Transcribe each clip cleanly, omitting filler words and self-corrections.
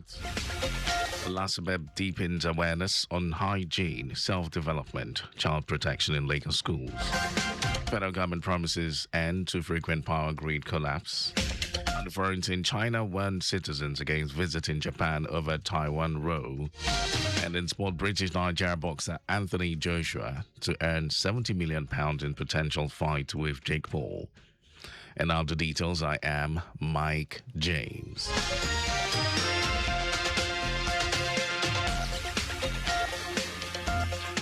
rights. LASUBEB deepens awareness on hygiene, self-development, child protection in Lagos schools. Federal government promises end to frequent power grid collapse. And in China warned citizens against visiting Japan over Taiwan row. And in sport, British Nigeria boxer Anthony Joshua to earn £70 million in potential fight with Jake Paul. And now the details. I am Mike James.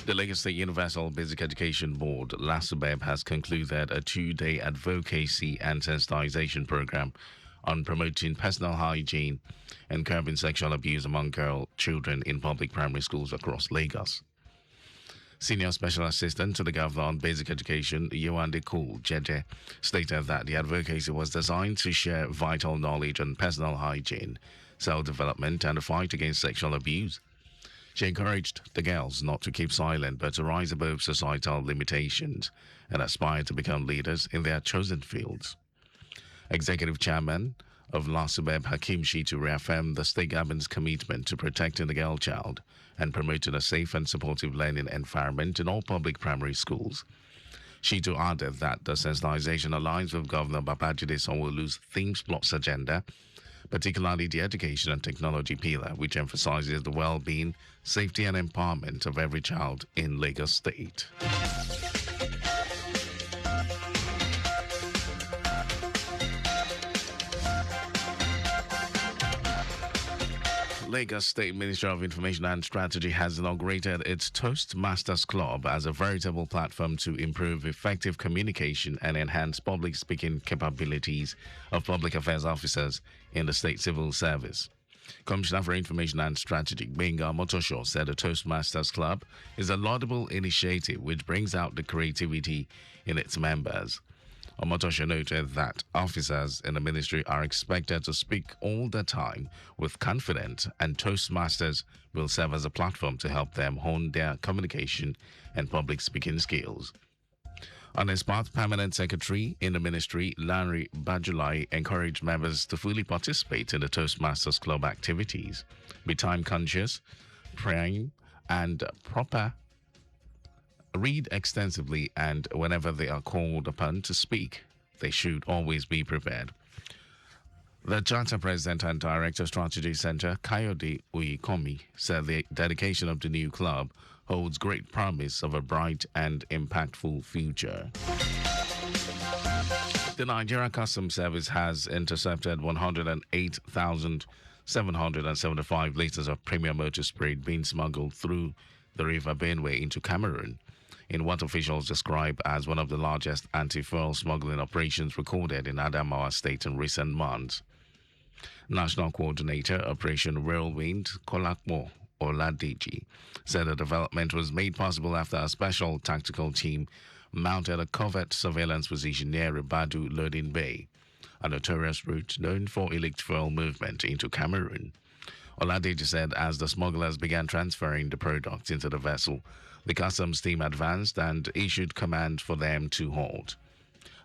The Lagos State Universal Basic Education Board, LASUBEB, has concluded a 2-day advocacy and sensitization program on promoting personal hygiene and curbing sexual abuse among children in public primary schools across Lagos. Senior Special Assistant to the Governor on Basic Education, Yewande Cool Jeje, stated that the advocacy was designed to share vital knowledge on personal hygiene, self-development, and the fight against sexual abuse. She encouraged the girls not to keep silent but to rise above societal limitations and aspire to become leaders in their chosen fields. Executive Chairman of LASUBEB, Hakeem Shitu, reaffirmed the state government's commitment to protecting the girl child and promoting a safe and supportive learning environment in all public primary schools. Shitu added that the sensitization aligns with Governor Babajide Sanwo-Olu's Themes Plus agenda, particularly the education and technology pillar, which emphasizes the well-being, safety and empowerment of every child in Lagos State. Lagos State Ministry of Information and Strategy has inaugurated its Toastmasters Club as a veritable platform to improve effective communication and enhance public speaking capabilities of public affairs officers in the state civil service. Commissioner for Information and Strategy, Benga Motosho, said the Toastmasters Club is a laudable initiative which brings out the creativity in its members. Omotosho noted that officers in the ministry are expected to speak all the time with confidence, and Toastmasters will serve as a platform to help them hone their communication and public speaking skills. On his part, Permanent Secretary in the ministry, Larry Bajulai, encouraged members to fully participate in the Toastmasters Club activities, be time conscious, praying, and proper. Read extensively, and whenever they are called upon to speak, they should always be prepared. The Charter President and Director Strategy Center, Kayode Uyikomi, said the dedication of the new club holds great promise of a bright and impactful future. The Nigeria Customs Service has intercepted 108,775 liters of premium motor spirit being smuggled through the River Benue into Cameroon, in what officials describe as one of the largest anti-fuel smuggling operations recorded in Adamawa State in recent months. National Coordinator Operation Whirlwind, Kolakmo Oladeji, said the development was made possible after a special tactical team mounted a covert surveillance position near Ribadu Loading Bay, a notorious route known for illicit fuel movement into Cameroon. Oladeji said as the smugglers began transferring the products into the vessel, the customs team advanced and issued command for them to halt.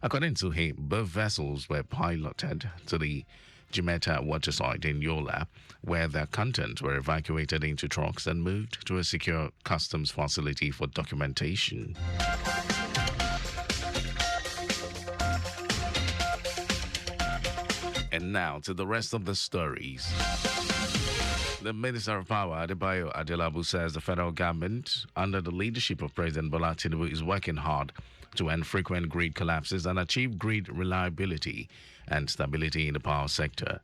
According to him, both vessels were piloted to the Jimeta waterside in Yola, where their contents were evacuated into trucks and moved to a secure customs facility for documentation. And now to the rest of the stories. The Minister of Power, Adebayo Adelabu, says the federal government, under the leadership of President Bola Tinubu, is working hard to end frequent grid collapses and achieve grid reliability and stability in the power sector.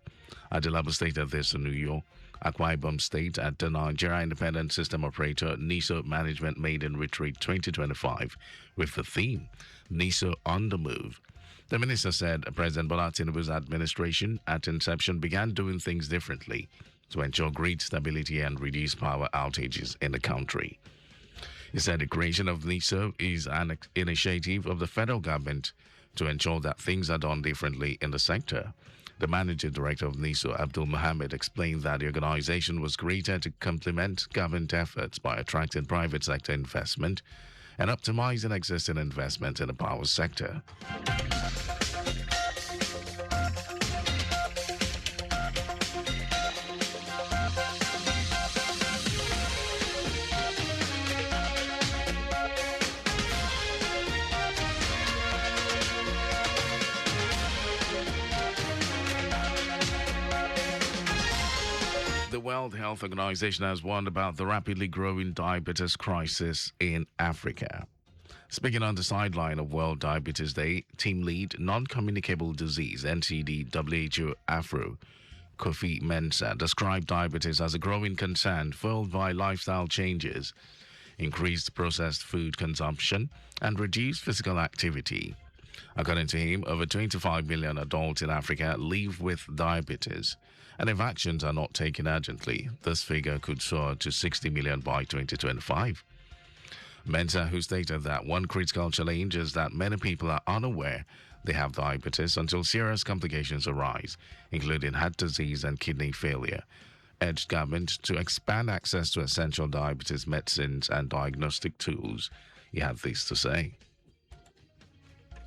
Adelabu stated this in New York, Akwa Ibom State, at the Nigeria Independent System Operator NISO Management Maiden Retreat 2025 with the theme, NISO on the Move. The minister said President Bola Tinubu's administration at inception began doing things differently to ensure grid stability and reduce power outages in the country. He said the creation of NISO is an initiative of the federal government to ensure that things are done differently in the sector. The managing director of NISO, Abdul Mohammed, explained that the organization was created to complement government efforts by attracting private sector investment and optimizing existing investment in the power sector. The World Health Organization has warned about the rapidly growing diabetes crisis in Africa. Speaking on the sideline of World Diabetes Day, team lead non-communicable disease (NCD) WHO Afro Kofi Mensah described diabetes as a growing concern fueled by lifestyle changes, increased processed food consumption, and reduced physical activity. According to him, over 25 million adults in Africa live with diabetes, and if actions are not taken urgently, this figure could soar to 60 million by 2025. Mensah, who stated that one critical challenge is that many people are unaware they have diabetes until serious complications arise, including heart disease and kidney failure, urged government to expand access to essential diabetes medicines and diagnostic tools. He had this to say.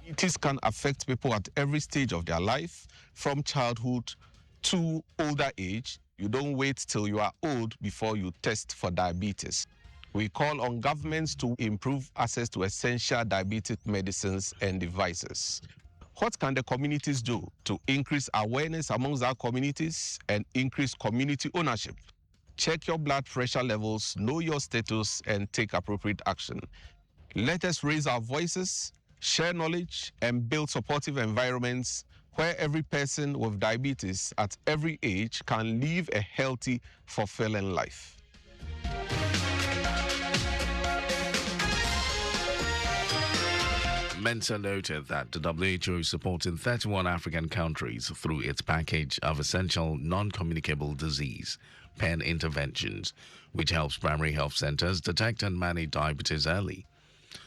Diabetes can affect people at every stage of their life, from childhood to older age. You don't wait till you are old before you test for diabetes. We call on governments to improve access to essential diabetes medicines and devices. What can the communities do to increase awareness amongst our communities and increase community ownership? Check your blood pressure levels, know your status, and take appropriate action. Let us raise our voices, share knowledge, and build supportive environments where every person with diabetes at every age can live a healthy, fulfilling life. Mensah noted that the WHO is supporting 31 African countries through its package of essential non-communicable disease PEN interventions, which helps primary health centers detect and manage diabetes early.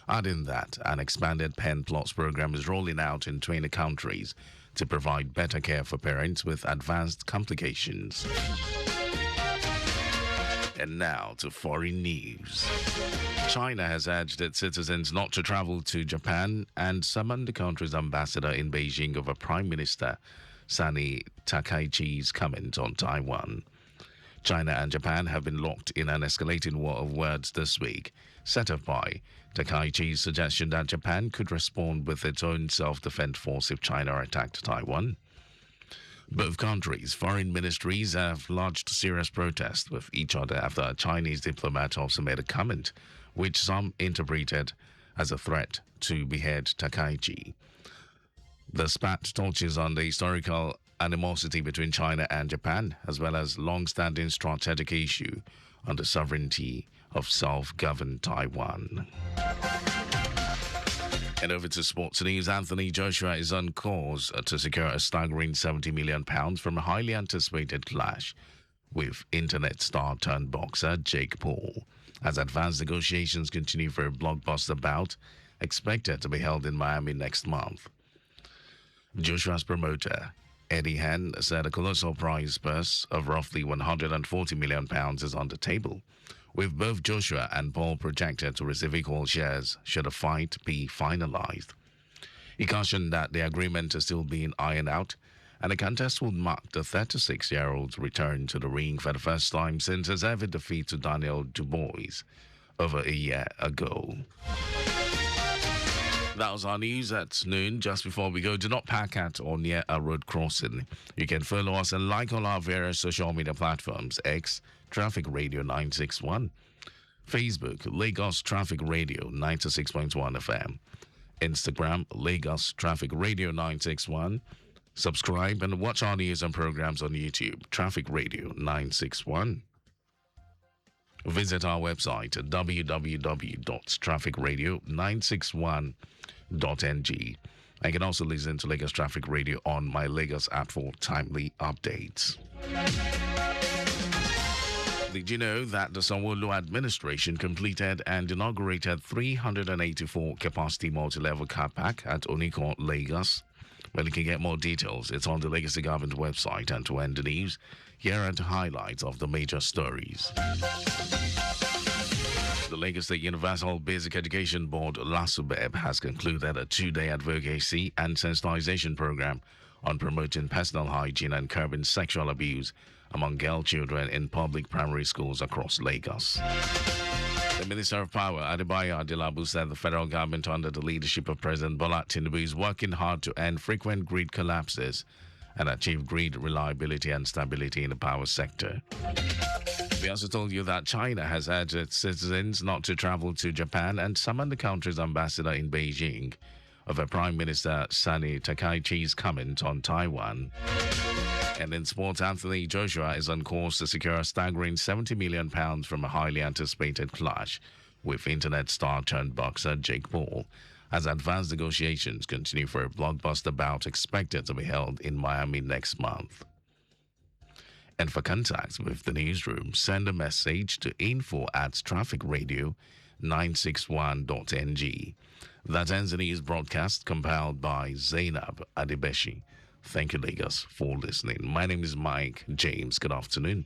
Adding that an expanded PEN Plus program is rolling out in 20 countries to provide better care for parents with advanced complications. And now to foreign news. China has urged its citizens not to travel to Japan and summoned the country's ambassador in Beijing over Prime Minister Sani Takaichi's comment on Taiwan. China and Japan have been locked in an escalating war of words this week, set off by Takaichi's suggestion that Japan could respond with its own self-defense force if China attacked Taiwan. Both countries' foreign ministries have lodged serious protests with each other after a Chinese diplomat also made a comment, which some interpreted as a threat to behead Takaichi. The spat touches on the historical animosity between China and Japan, as well as long-standing strategic issue on the sovereignty of self-governed Taiwan. And over to sports news. Anthony Joshua is on course to secure a staggering £70 million from a highly anticipated clash with internet star turned boxer Jake Paul, as advanced negotiations continue for a blockbuster bout expected to be held in Miami next month. Joshua's promoter, Eddie Hearn, said a colossal prize purse of roughly £140 million is on the table, with both Joshua and Paul projected to receive equal shares should the fight be finalized. He cautioned that the agreement is still being ironed out, and the contest would mark the 36-year-old's return to the ring for the first time since his ever defeat to Daniel Dubois over a year ago. That was our news at noon. Just before we go, do not park at or near a road crossing. You can follow us and like all our various social media platforms: X, Traffic Radio 961, Facebook, Lagos Traffic Radio 96.1 FM, Instagram, Lagos Traffic Radio 961. Subscribe and watch our news and programs on YouTube, Traffic Radio 961. Visit our website at www.trafficradio961.ng. I can also listen to Lagos Traffic Radio on my Lagos app for timely updates. Did you know that the Sanwo-Olu administration completed and inaugurated 384 capacity multi-level car park at Oniko, Lagos? Well, you can get more details. It's on the Legacy Government website. And to end the news, here are the highlights of the major stories. The Lagos State Universal Basic Education Board, LASUBEB, has concluded a 2-day advocacy and sensitization program on promoting personal hygiene and curbing sexual abuse among girl children in public primary schools across Lagos. The Minister of Power, Adebayo Adelabu, said the federal government under the leadership of President Bola Tinubu is working hard to end frequent grid collapses and achieve grid reliability and stability in the power sector. We also told you that China has urged its citizens not to travel to Japan and summoned the country's ambassador in Beijing over Prime Minister Sani Takaichi's comment on Taiwan. And in sports, Anthony Joshua is on course to secure a staggering £70 million from a highly anticipated clash with internet star turned boxer Jake Paul, as advanced negotiations continue for a blockbuster bout expected to be held in Miami next month. And for contact with the newsroom, send a message to info@trafficradio961.ng. That ends the news broadcast compiled by Zainab Adebeshi. Thank you, Lagos, for listening. My name is Mike James. Good afternoon.